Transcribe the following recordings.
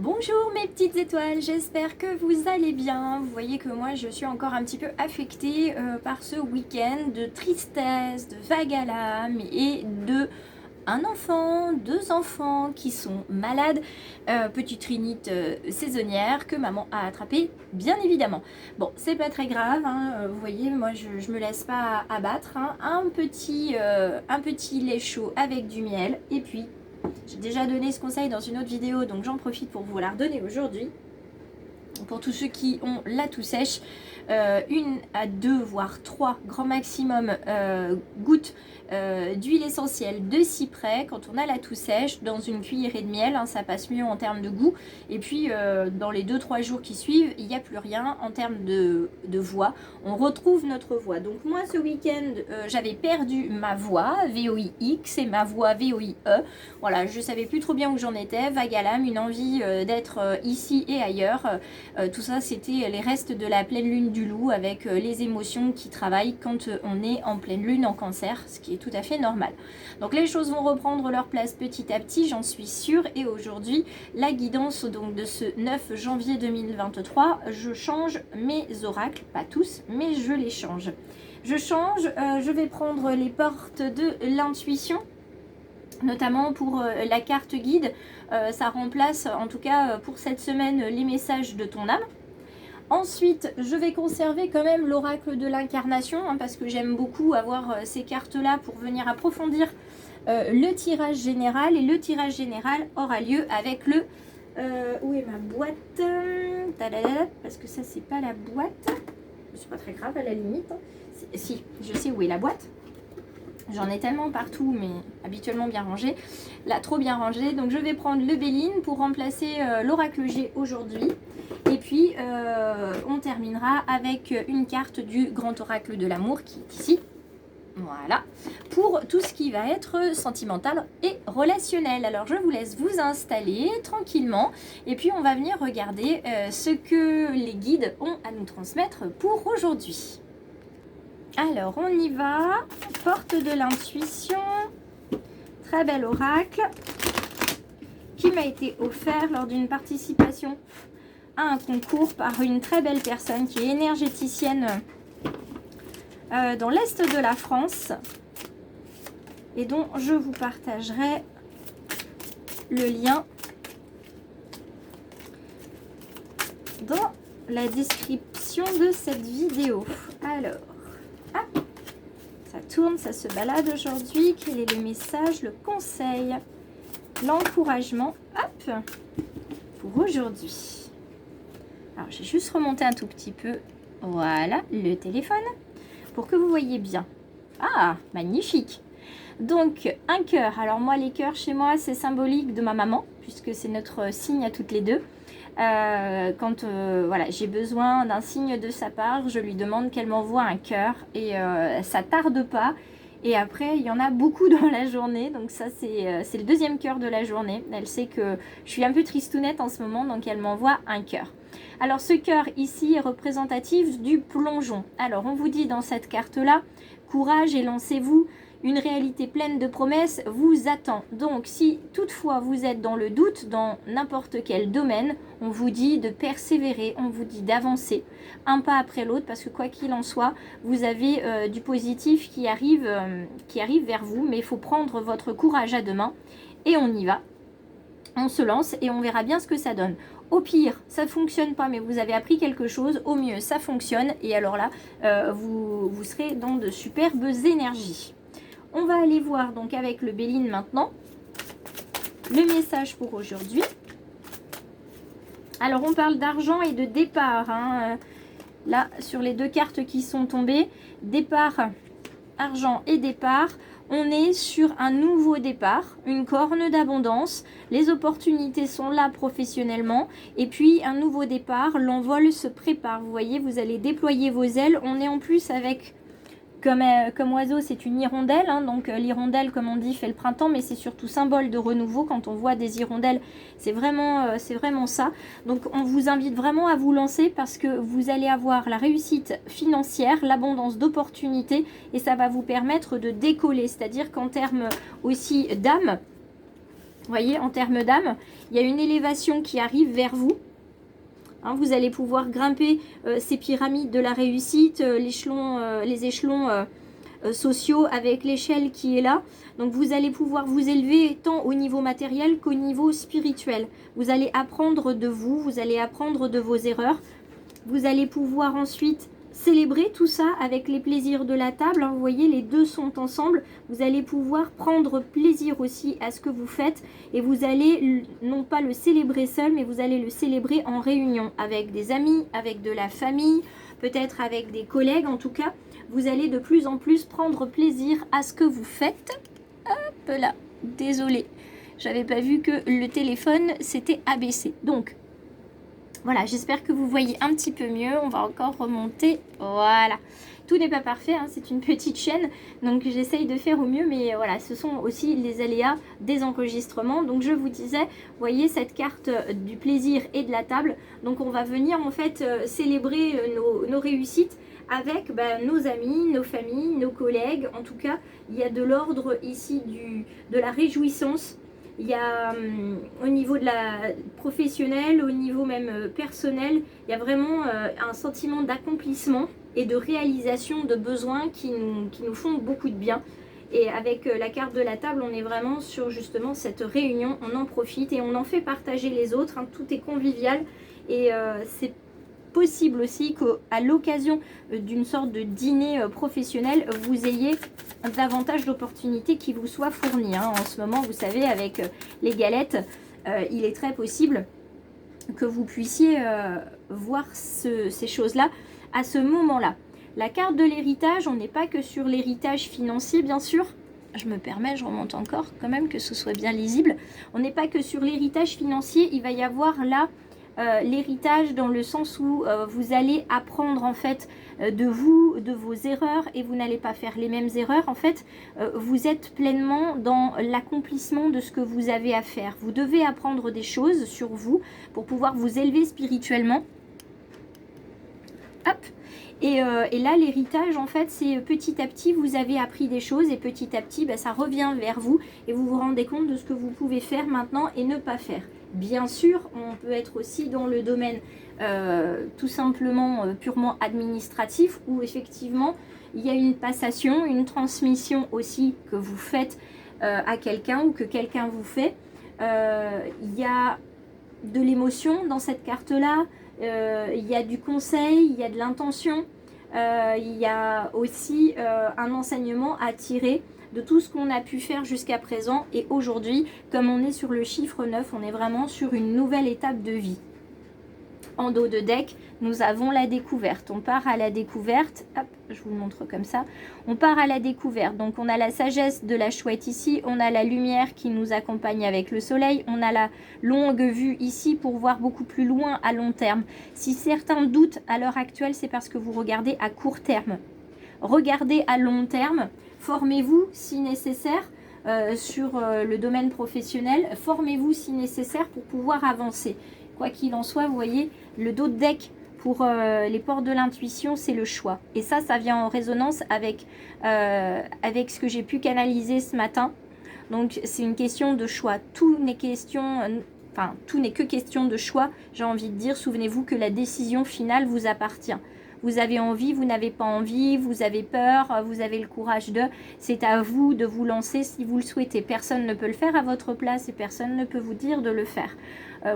Bonjour mes petites étoiles, j'espère que vous allez bien. Vous voyez que moi je suis encore un petit peu affectée par ce week-end de tristesse, de vague à l'âme et de un enfant, deux enfants qui sont malades, petite rhinite saisonnière que maman a attrapée bien évidemment. Bon, c'est pas très grave, hein, vous voyez, moi je me laisse pas abattre, hein. Un petit lait chaud avec du miel et puis j'ai déjà donné ce conseil dans une autre vidéo, donc j'en profite pour vous la redonner aujourd'hui. Pour tous ceux qui ont la toux sèche, 1 à 2 voire 3 grand maximum gouttes d'huile essentielle de cyprès quand on a la toux sèche dans une cuillerée de miel, hein, ça passe mieux en termes de goût. Et puis dans les 2-3 jours qui suivent, il n'y a plus rien en termes de voix, on retrouve notre voix. Donc moi ce week-end j'avais perdu ma voix VOIX et ma voix VOIE. Voilà, je savais plus trop bien où j'en étais, vague à l'âme, une envie d'être ici et ailleurs. Tout ça c'était les restes de la pleine lune du loup avec les émotions qui travaillent quand on est en pleine lune en cancer, ce qui est tout à fait normal. Donc les choses vont reprendre leur place petit à petit, j'en suis sûre. Et aujourd'hui, la guidance donc de ce 9 janvier 2023, je change mes oracles, pas tous, mais je les change. Je change, je vais prendre les portes de l'intuition, notamment pour la carte guide. Ça remplace en tout cas pour cette semaine les messages de ton âme. Ensuite, je vais conserver quand même l'oracle de l'incarnation, hein, parce que j'aime beaucoup avoir ces cartes-là pour venir approfondir le tirage général. Et le tirage général aura lieu avec le... où est ma boîte? Tadadada, parce que ça, c'est pas la boîte. C'est pas très grave à la limite. Hein. Si, je sais où est la boîte. J'en ai tellement partout, mais habituellement bien rangé. Là, trop bien rangé. Donc, je vais prendre le Béline pour remplacer l'oracle G aujourd'hui. Et puis, on terminera avec une carte du grand oracle de l'amour qui est ici. Voilà. Pour tout ce qui va être sentimental et relationnel. Alors, je vous laisse vous installer tranquillement. Et puis, on va venir regarder ce que les guides ont à nous transmettre pour aujourd'hui. Alors, on y va. Porte de l'intuition. Très bel oracle qui m'a été offert lors d'une participation à un concours par une très belle personne qui est énergéticienne dans l'est de la France et dont je vous partagerai le lien dans la description de cette vidéo. Alors, hop, ça tourne, ça se balade aujourd'hui. Quel est le message, le conseil, l'encouragement, hop, pour aujourd'hui? Alors, j'ai juste remonté un tout petit peu, voilà, le téléphone, pour que vous voyez bien. Ah, magnifique! Donc, un cœur. Alors, moi, les cœurs, chez moi, c'est symbolique de ma maman, puisque c'est notre signe à toutes les deux. Quand voilà, j'ai besoin d'un signe de sa part, je lui demande qu'elle m'envoie un cœur, et ça tarde pas. Et après, il y en a beaucoup dans la journée. Donc ça, c'est le deuxième cœur de la journée. Elle sait que je suis un peu tristounette en ce moment, donc elle m'envoie un cœur. Alors ce cœur ici est représentatif du plongeon. Alors on vous dit dans cette carte-là, courage et lancez-vous. Une réalité pleine de promesses vous attend. Donc si toutefois vous êtes dans le doute dans n'importe quel domaine, on vous dit de persévérer, on vous dit d'avancer un pas après l'autre, parce que quoi qu'il en soit, vous avez du positif qui arrive vers vous, mais il faut prendre votre courage à deux mains et on y va. On se lance et on verra bien ce que ça donne. Au pire, ça ne fonctionne pas, mais vous avez appris quelque chose. Au mieux, ça fonctionne. Et alors là, vous serez dans de superbes énergies. On va aller voir donc avec le Béline maintenant le message pour aujourd'hui. Alors on parle d'argent et de départ, hein. Là sur les deux cartes qui sont tombées, départ, argent et départ, on est sur un nouveau départ, une corne d'abondance, les opportunités sont là professionnellement et puis un nouveau départ, l'envol se prépare. Vous voyez, vous allez déployer vos ailes. On est en plus avec... Comme oiseau, c'est une hirondelle, hein, donc l'hirondelle, comme on dit, fait le printemps, mais c'est surtout symbole de renouveau. Quand on voit des hirondelles, c'est vraiment ça. Donc on vous invite vraiment à vous lancer parce que vous allez avoir la réussite financière, l'abondance d'opportunités et ça va vous permettre de décoller. C'est-à-dire qu'en termes aussi d'âme, Vous voyez, en termes d'âme, il y a une élévation qui arrive vers vous. Hein, vous allez pouvoir grimper ces pyramides de la réussite, les échelons sociaux avec l'échelle qui est là. Donc vous allez pouvoir vous élever tant au niveau matériel qu'au niveau spirituel. Vous allez apprendre de vous, vous allez apprendre de vos erreurs. Vous allez pouvoir ensuite célébrer tout ça avec les plaisirs de la table. Vous voyez, les deux sont ensemble. Vous allez pouvoir prendre plaisir aussi à ce que vous faites. Et vous allez non pas le célébrer seul, mais vous allez le célébrer en réunion avec des amis, avec de la famille, peut-être avec des collègues. En tout cas, vous allez de plus en plus prendre plaisir à ce que vous faites. Hop là, désolée. J'avais pas vu que le téléphone s'était abaissé. Donc, voilà, j'espère que vous voyez un petit peu mieux. On va encore remonter. Voilà. Tout n'est pas parfait, hein, c'est une petite chaîne. Donc j'essaye de faire au mieux. Mais voilà, ce sont aussi les aléas des enregistrements. Donc je vous disais, voyez cette carte du plaisir et de la table. Donc on va venir en fait célébrer nos réussites avec nos amis, nos familles, nos collègues. En tout cas, il y a de l'ordre ici de la réjouissance. Il y a au niveau de la professionnelle, au niveau même personnel, il y a vraiment un sentiment d'accomplissement et de réalisation de besoins qui nous font beaucoup de bien. Et avec la carte de la table, on est vraiment sur justement cette réunion, on en profite et on en fait partager les autres, hein, tout est convivial et c'est possible aussi qu'à l'occasion d'une sorte de dîner professionnel, vous ayez davantage d'opportunités qui vous soient fournies. Hein. En ce moment, vous savez, avec les galettes, il est très possible que vous puissiez voir ces choses-là à ce moment-là. La carte de l'héritage, on n'est pas que sur l'héritage financier, bien sûr. Je me permets, je remonte encore quand même, que ce soit bien lisible. On n'est pas que sur l'héritage financier, il va y avoir là l'héritage dans le sens où vous allez apprendre en fait de vous, de vos erreurs et vous n'allez pas faire les mêmes erreurs. En fait, vous êtes pleinement dans l'accomplissement de ce que vous avez à faire. Vous devez apprendre des choses sur vous pour pouvoir vous élever spirituellement. Hop. Et là, l'héritage, en fait, c'est petit à petit, vous avez appris des choses et petit à petit, ça revient vers vous et vous vous rendez compte de ce que vous pouvez faire maintenant et ne pas faire. Bien sûr, on peut être aussi dans le domaine tout simplement purement administratif où effectivement, il y a une passation, une transmission aussi que vous faites à quelqu'un ou que quelqu'un vous fait. Il y a de l'émotion dans cette carte-là. Il y a du conseil, il y a de l'intention, il y a aussi un enseignement à tirer de tout ce qu'on a pu faire jusqu'à présent. Et aujourd'hui, comme on est sur le chiffre 9, on est vraiment sur une nouvelle étape de vie. En dos de deck, nous avons la découverte. On part à la découverte. Hop, je vous le montre comme ça. On part à la découverte. Donc, on a la sagesse de la chouette ici. On a la lumière qui nous accompagne avec le soleil. On a la longue vue ici pour voir beaucoup plus loin à long terme. Si certains doutent à l'heure actuelle, c'est parce que vous regardez à court terme. Regardez à long terme. Formez-vous si nécessaire. Sur le domaine professionnel, formez-vous si nécessaire pour pouvoir avancer. Quoi qu'il en soit, vous voyez, le dos de deck pour les portes de l'intuition, c'est le choix. Et ça vient en résonance avec ce que j'ai pu canaliser ce matin. Donc, c'est une question de choix. Tout n'est que question de choix. J'ai envie de dire, souvenez-vous que la décision finale vous appartient. Vous avez envie, vous n'avez pas envie, vous avez peur, vous avez le courage de... C'est à vous de vous lancer si vous le souhaitez. Personne ne peut le faire à votre place et personne ne peut vous dire de le faire.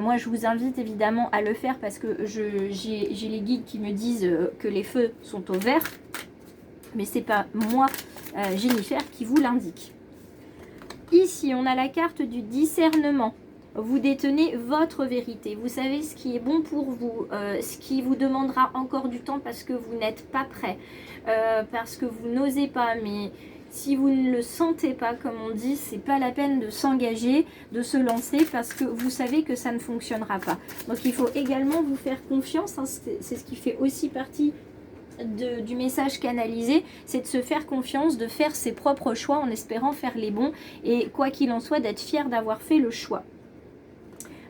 Moi, je vous invite évidemment à le faire parce que j'ai les guides qui me disent que les feux sont au vert. Mais c'est pas moi, Jennifer, qui vous l'indique. Ici, on a la carte du discernement. Vous détenez votre vérité. Vous savez ce qui est bon pour vous, ce qui vous demandera encore du temps parce que vous n'êtes pas prêt, parce que vous n'osez pas. Mais si vous ne le sentez pas, comme on dit, c'est pas la peine de s'engager, de se lancer parce que vous savez que ça ne fonctionnera pas. Donc il faut également vous faire confiance. Hein, c'est ce qui fait aussi partie du message canalisé, c'est de se faire confiance, de faire ses propres choix en espérant faire les bons et quoi qu'il en soit, d'être fier d'avoir fait le choix.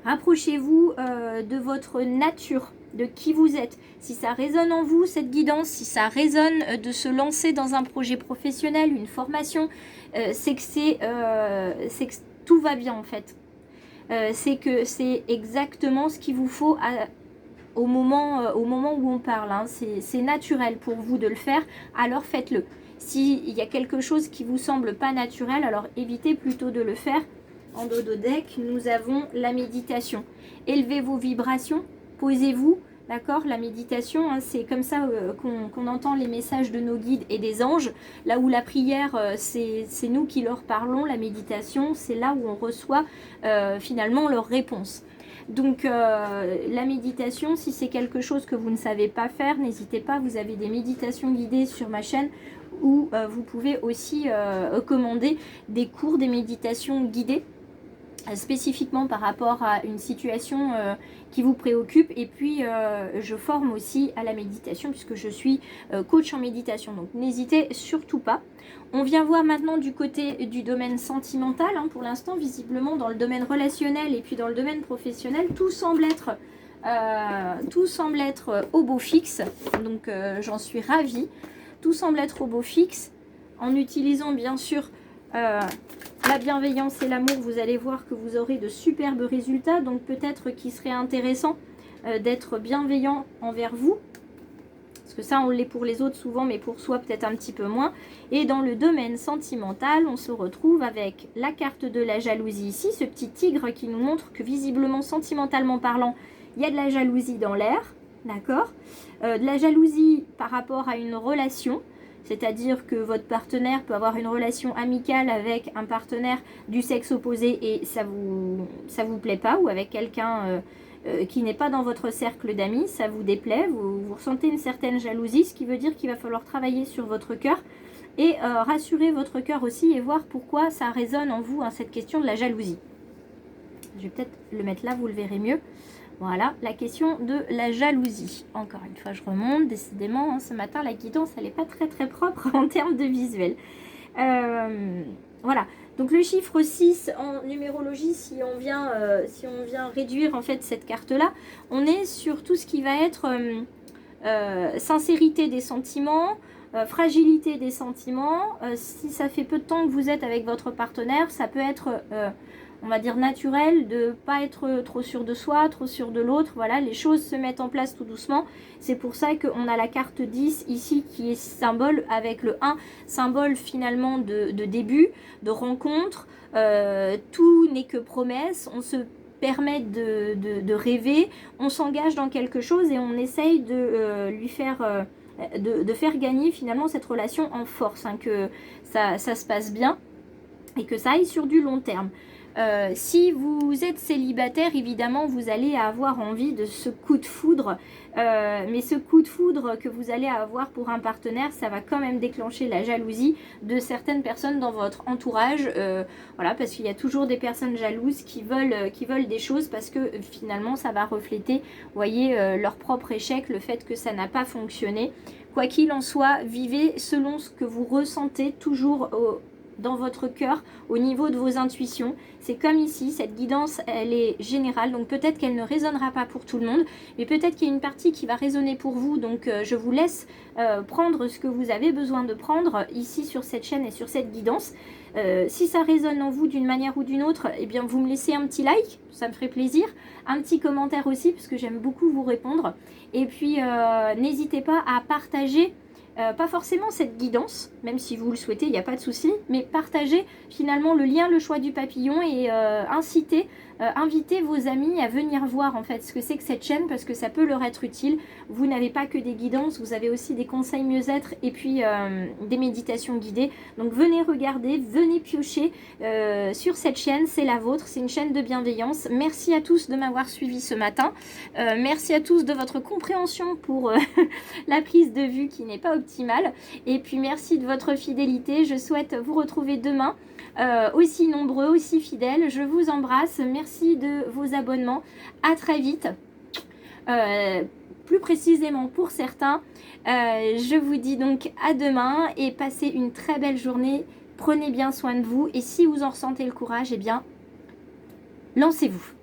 Rapprochez-vous de votre nature, de qui vous êtes. Si ça résonne en vous, cette guidance, si ça résonne de se lancer dans un projet professionnel, une formation, c'est que tout va bien en fait. c'est que c'est exactement ce qu'il vous faut au moment où on parle. Hein. C'est naturel pour vous de le faire, alors faites-le. S'il y a quelque chose qui vous semble pas naturel, alors évitez plutôt de le faire. En dos de deck, nous avons la méditation. Élevez vos vibrations, posez-vous, d'accord? La méditation, hein, c'est comme ça qu'on entend les messages de nos guides et des anges. Là où la prière, c'est nous qui leur parlons. La méditation, c'est là où on reçoit finalement leurs réponses. Donc la méditation, si c'est quelque chose que vous ne savez pas faire, n'hésitez pas, vous avez des méditations guidées sur ma chaîne où vous pouvez aussi commander des cours, des méditations guidées spécifiquement par rapport à une situation qui vous préoccupe. Et puis je forme aussi à la méditation puisque je suis coach en méditation, donc n'hésitez surtout pas. On vient voir maintenant du côté du domaine sentimental, hein, pour l'instant visiblement dans le domaine relationnel et puis dans le domaine professionnel, tout semble être au beau fixe, donc j'en suis ravie. Tout semble être au beau fixe en utilisant bien sûr la bienveillance et l'amour. Vous allez voir que vous aurez de superbes résultats, donc peut-être qu'il serait intéressant d'être bienveillant envers vous, parce que ça on l'est pour les autres souvent, mais pour soi peut-être un petit peu moins. Et dans le domaine sentimental, on se retrouve avec la carte de la jalousie ici, ce petit tigre qui nous montre que visiblement sentimentalement parlant, il y a de la jalousie dans l'air, d'accord, de la jalousie par rapport à une relation. C'est-à-dire que votre partenaire peut avoir une relation amicale avec un partenaire du sexe opposé et ça vous plaît pas, ou avec quelqu'un qui n'est pas dans votre cercle d'amis, ça vous déplaît, vous ressentez une certaine jalousie, ce qui veut dire qu'il va falloir travailler sur votre cœur et rassurer votre cœur aussi et voir pourquoi ça résonne en vous, hein, cette question de la jalousie. Je vais peut-être le mettre là, vous le verrez mieux. Voilà, la question de la jalousie. Encore une fois, je remonte. Décidément, hein, ce matin, la guidance, elle n'est pas très très propre en termes de visuel. Voilà, donc le chiffre 6 en numérologie, si on vient réduire en fait cette carte-là, on est sur tout ce qui va être sincérité des sentiments, fragilité des sentiments. Si ça fait peu de temps que vous êtes avec votre partenaire, ça peut être... on va dire naturel, de ne pas être trop sûr de soi, trop sûr de l'autre. Voilà, les choses se mettent en place tout doucement. C'est pour ça qu'on a la carte 10 ici qui est symbole avec le 1, symbole finalement de début, de rencontre. Tout n'est que promesse, on se permet de rêver, on s'engage dans quelque chose et on essaye de lui faire... de faire gagner finalement cette relation en force, hein, que ça se passe bien et que ça aille sur du long terme. Si vous êtes célibataire, évidemment, vous allez avoir envie de ce coup de foudre. Mais ce coup de foudre que vous allez avoir pour un partenaire, ça va quand même déclencher la jalousie de certaines personnes dans votre entourage. Voilà, parce qu'il y a toujours des personnes jalouses qui veulent des choses parce que finalement, ça va refléter, vous voyez, leur propre échec, le fait que ça n'a pas fonctionné. Quoi qu'il en soit, vivez selon ce que vous ressentez toujours dans votre cœur, au niveau de vos intuitions. C'est comme ici, cette guidance, elle est générale, donc peut-être qu'elle ne résonnera pas pour tout le monde, mais peut-être qu'il y a une partie qui va résonner pour vous, donc je vous laisse prendre ce que vous avez besoin de prendre ici sur cette chaîne et sur cette guidance. Si ça résonne en vous d'une manière ou d'une autre, eh bien vous me laissez un petit like, ça me ferait plaisir, un petit commentaire aussi, parce que j'aime beaucoup vous répondre, et puis n'hésitez pas à partager pas forcément cette guidance, même si vous le souhaitez, il n'y a pas de souci, mais partagez finalement le lien, le choix du papillon et invitez vos amis à venir voir en fait ce que c'est que cette chaîne parce que ça peut leur être utile. Vous n'avez pas que des guidances, vous avez aussi des conseils mieux-être et puis des méditations guidées. Donc venez regarder, venez piocher sur cette chaîne, c'est la vôtre, c'est une chaîne de bienveillance. Merci à tous de m'avoir suivi ce matin. Merci à tous de votre compréhension pour la prise de vue qui n'est pas optimale. Et puis merci de votre fidélité. Je souhaite vous retrouver demain. Aussi nombreux, aussi fidèles. Je vous embrasse. Merci de vos abonnements. À très vite. Plus précisément pour certains, je vous dis donc à demain et passez une très belle journée. Prenez bien soin de vous et si vous en ressentez le courage, eh bien, lancez-vous.